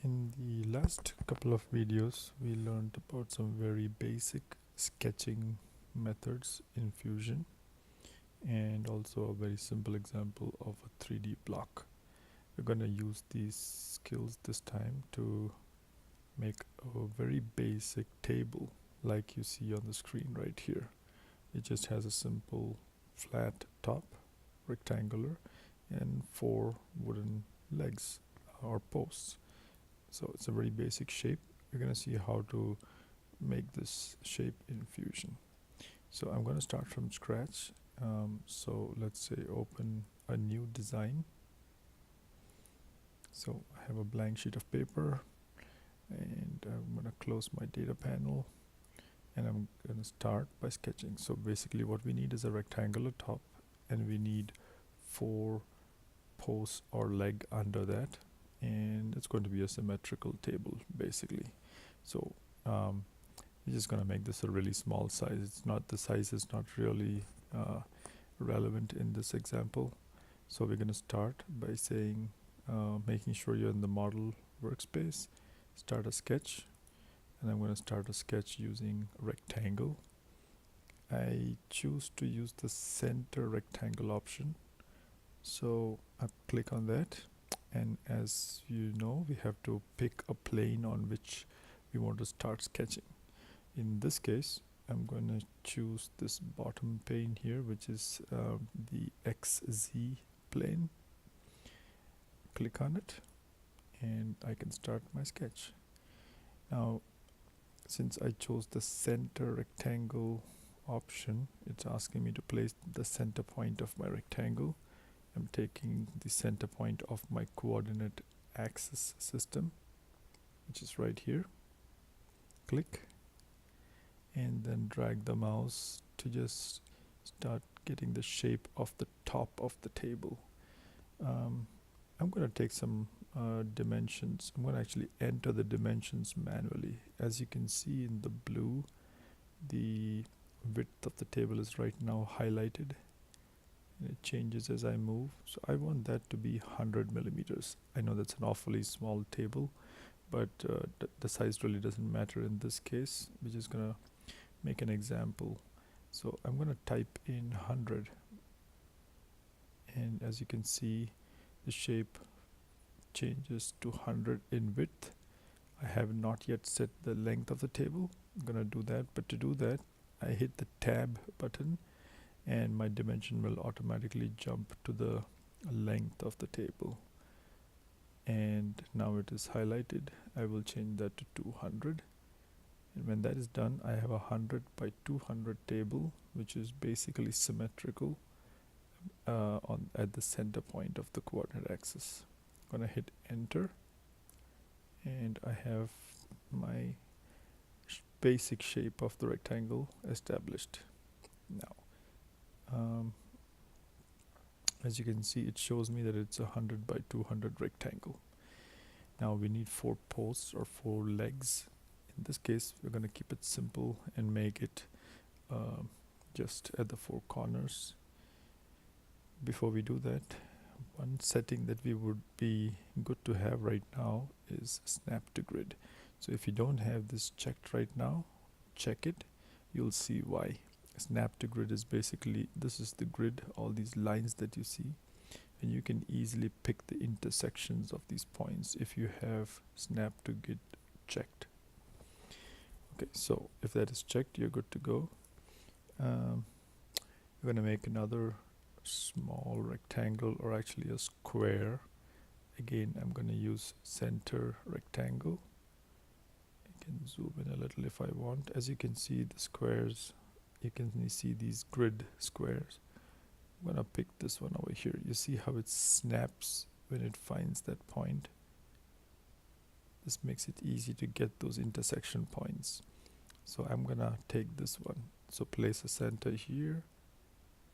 In the last couple of videos, we learned about some very basic sketching methods in Fusion and also a very simple example of a 3D block. We're going to use these skills this time to make a very basic table like you see on the screen right here. It just has a simple flat top, rectangular, and 4 wooden legs or posts. So it's a very basic shape. We're going to see how to make this shape in Fusion. So I'm going to start from scratch. So let's say open a new design. So I have a blank sheet of paper and I'm going to close my data panel and I'm going to start by sketching. So basically what we need is a rectangular top and we need 4 posts or leg under that, and it's going to be a symmetrical table basically. So we're just going to make this a really small size. It's not, the size is not really relevant in this example. So we're going to start by saying making sure you're in the model workspace, start a sketch, and I'm going to start a sketch using rectangle. I choose to use the center rectangle option, so I click on that, and as you know, we have to pick a plane on which we want to start sketching. In this case, I'm going to choose this bottom plane here, which is the XZ plane. Click on it and I can start my sketch. Now since I chose the center rectangle option, it's asking me to place the center point of my rectangle. I'm taking the center point of my coordinate axis system, which is right here. Click and then drag the mouse to just start getting the shape of the top of the table. I'm going to take some dimensions. I'm going to actually enter the dimensions manually. As you can see in the blue, the width of the table is right now highlighted. It changes as I move, so I want that to be 100 millimeters. I know that's an awfully small table, but the size really doesn't matter in this case. We're just gonna make an example. So I'm gonna type in 100, and as you can see, the shape changes to 100 in width. I have not yet set the length of the table. I'm gonna do that, but to do that, I hit the tab button and my dimension will automatically jump to the length of the table, and now it is highlighted. I will change that to 200, and when that is done, I have a 100 by 200 table, which is basically symmetrical at the center point of the coordinate axis. I'm gonna hit enter and I have my basic shape of the rectangle established. Now as you can see, it shows me that it's a 100 by 200 rectangle. Now we need 4 posts or 4 legs. In this case, we're going to keep it simple and make it just at the 4 corners. Before we do that, one setting that we would be good to have right now is snap to grid. So if you don't have this checked right now, check it. You'll see why. Snap to grid is basically, this is the grid, all these lines that you see, and you can easily pick the intersections of these points if you have snap to grid checked. Okay, so if that is checked, you're good to go. We're going to make another small rectangle, or actually a square. Again, I'm going to use center rectangle. I can zoom in a little if I want. As you can see, the squares, you can see these grid squares. I'm gonna pick this one over here. You see how it snaps when it finds that point. This makes it easy to get those intersection points. So I'm gonna take this one. So place a center here,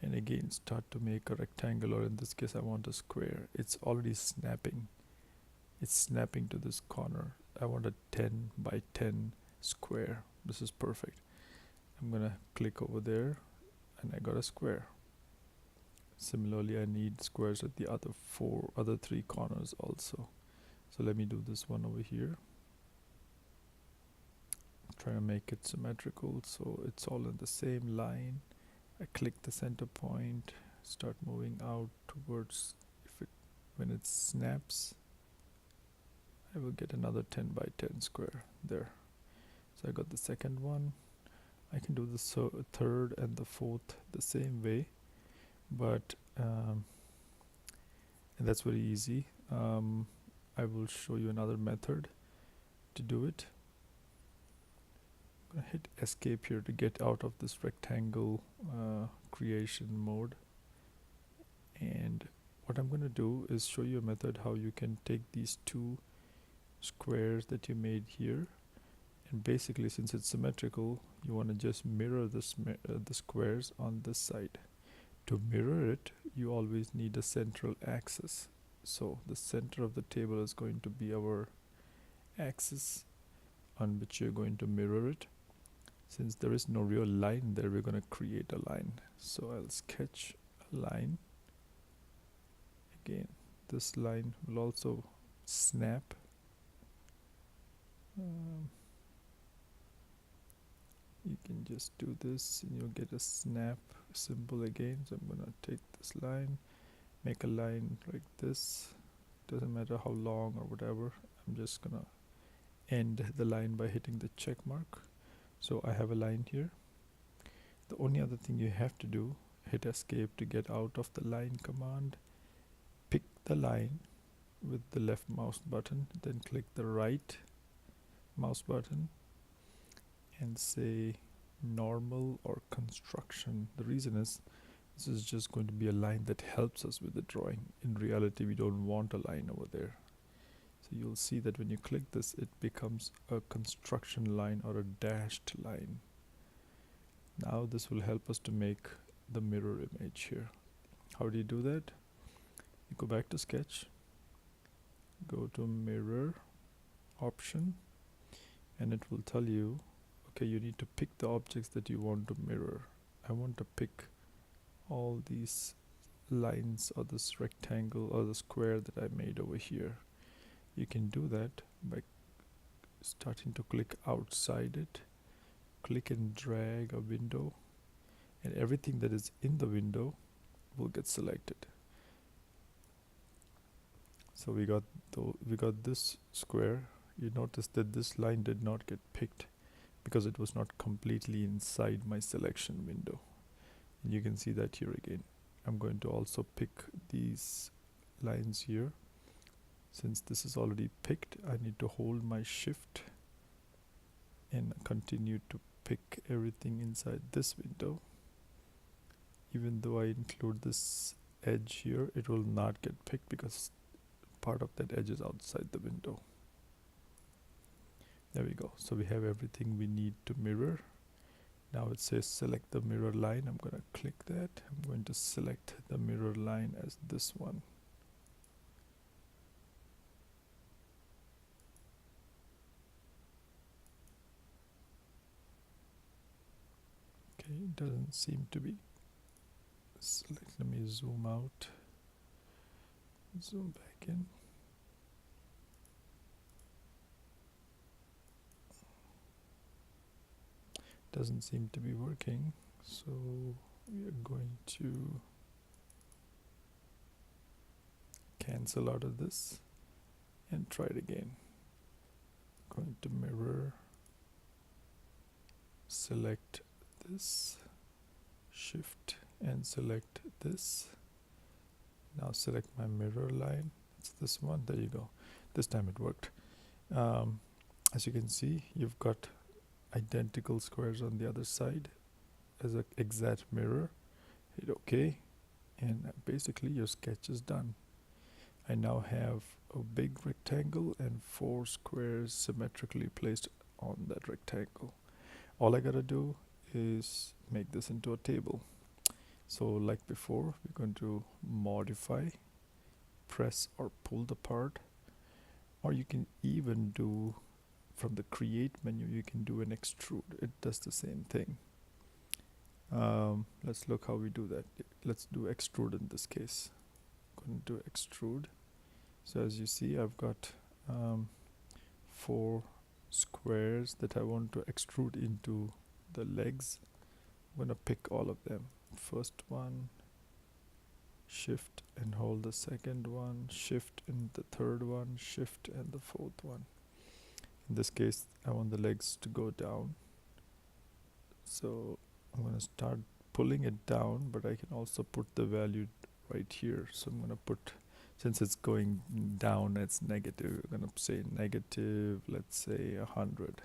and again start to make a rectangle, or in this case I want a square. It's already snapping. It's snapping to this corner. I want a 10 by 10 square. This is perfect. I'm gonna click over there and I got a square. Similarly, I need squares at the other 3 corners also. So let me do this one over here. Try to make it symmetrical so it's all in the same line. I click the center point, start moving out towards, when it snaps, I will get another 10 by 10 square there. So I got the second one. I can do the third and the fourth the same way, but and that's very easy. I will show you another method to do it. I'm gonna hit escape here to get out of this rectangle creation mode, and what I'm going to do is show you a method how you can take these two squares that you made here, and basically, since it's symmetrical, you want to just mirror the squares on this side. To mirror it, you always need a central axis. So the center of the table is going to be our axis on which you're going to mirror it. Since there is no real line there, we're going to create a line. So I'll sketch a line. Again, this line will also snap. You can just do this and you'll get a snap symbol again. So I'm gonna take this line, make a line like this. Doesn't matter how long or whatever. I'm just gonna end the line by hitting the check mark. So I have a line here. The only other thing you have to do, hit escape to get out of the line command. Pick the line with the left mouse button, then click the right mouse button and say normal or construction. The reason is this is just going to be a line that helps us with the drawing. In reality, we don't want a line over there. So you'll see that when you click this, it becomes a construction line or a dashed line. Now this will help us to make the mirror image here. How do you do that? You go back to Sketch, go to mirror option, and it will tell you, okay, you need to pick the objects that you want to mirror. I want to pick all these lines or this rectangle or the square that I made over here. You can do that by starting to click outside it, click and drag a window, and everything that is in the window will get selected. So we got this square. You notice that this line did not get picked because it was not completely inside my selection window. And you can see that here again. I'm going to also pick these lines here. Since this is already picked, I need to hold my shift and continue to pick everything inside this window. Even though I include this edge here, it will not get picked because part of that edge is outside the window. There we go. So we have everything we need to mirror. Now it says select the mirror line. I'm going to click that. I'm going to select the mirror line as this one. Okay, it doesn't seem to be. Let me zoom out, zoom back in. Doesn't seem to be working, so we are going to cancel out of this and try it again. Going to mirror, select this, shift and select this. Now select my mirror line. It's this one. There you go. This time it worked. As you can see, you've got identical squares on the other side as an exact mirror. Hit OK, and basically your sketch is done. I now have a big rectangle and 4 squares symmetrically placed on that rectangle. All I gotta do is make this into a table. So like before, we're going to modify, press or pull the part, or you can even do from the create menu, you can do an extrude. It does the same thing. Let's look how we do that. Let's do extrude in this case. Going to extrude. So as you see, I've got 4 squares that I want to extrude into the legs. I'm gonna pick all of them. First one, shift and hold the second one, shift and the third one, shift and the fourth one. In this case, I want the legs to go down. So I'm gonna start pulling it down, but I can also put the value right here. So I'm gonna put, since it's going down, it's negative. We're gonna say negative, let's say 100.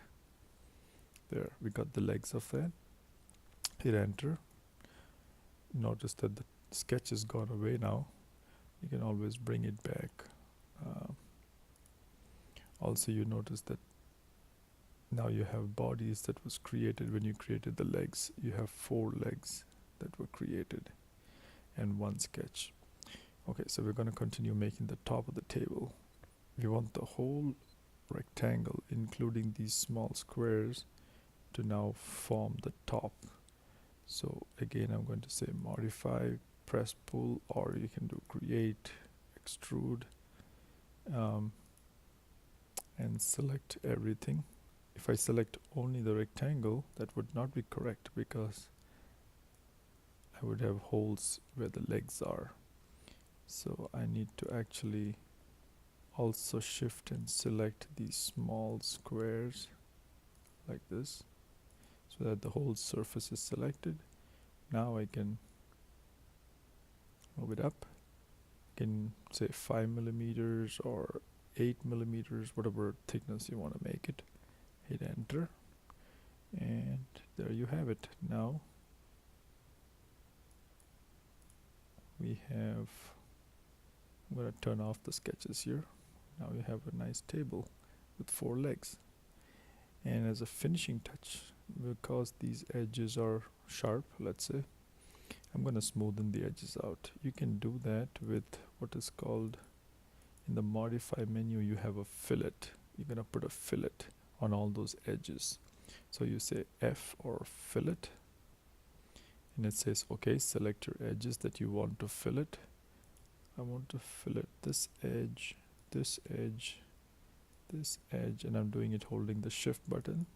There, we got the legs of that. Hit enter. Notice that the sketch has gone away now. You can always bring it back. Also, you notice that now you have bodies that was created when you created the legs. You have 4 legs that were created and 1 sketch. Okay, so we're going to continue making the top of the table. We want the whole rectangle, including these small squares, to now form the top. So again, I'm going to say modify, press pull, or you can do create, extrude, and select everything. If I select only the rectangle, that would not be correct because I would have holes where the legs are. So I need to actually also shift and select these small squares like this, so that the whole surface is selected. Now I can move it up. I can say 5 millimeters or 8 millimeters, whatever thickness you want to make it. Hit enter, and there you have it. Now we have, I'm going to turn off the sketches here. Now we have a nice table with 4 legs. And as a finishing touch, because these edges are sharp, let's say, I'm going to smoothen the edges out. You can do that with what is called, in the modify menu, you have a fillet. You're going to put a fillet on all those edges. So you say F or fillet, and it says, okay, select your edges that you want to fillet. I want to fillet this edge, this edge, this edge, and I'm doing it holding the shift button.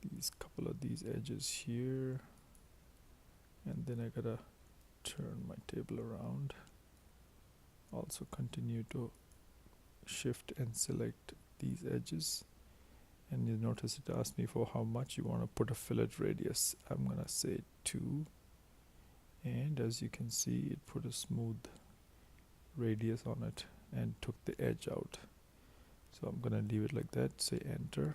These couple of these edges here, and then I gotta turn my table around. Also continue to shift and select these edges, and you notice it asks me for how much you want to put a fillet radius. I'm gonna say 2, and as you can see, it put a smooth radius on it and took the edge out. So I'm gonna leave it like that, say enter,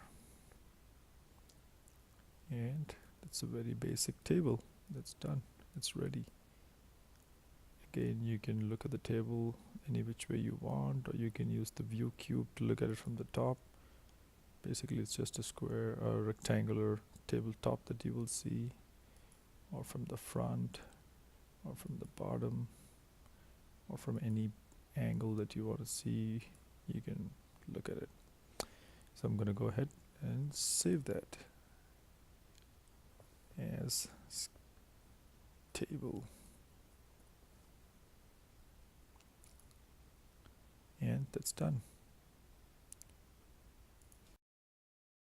and that's a very basic table. That's done, it's ready. Again, you can look at the table any which way you want, or you can use the view cube to look at it from the top. Basically, it's just a square or rectangular tabletop that you will see, or from the front, or from the bottom, or from any angle that you want to see, you can look at it. So I'm going to go ahead and save that as table. And that's done.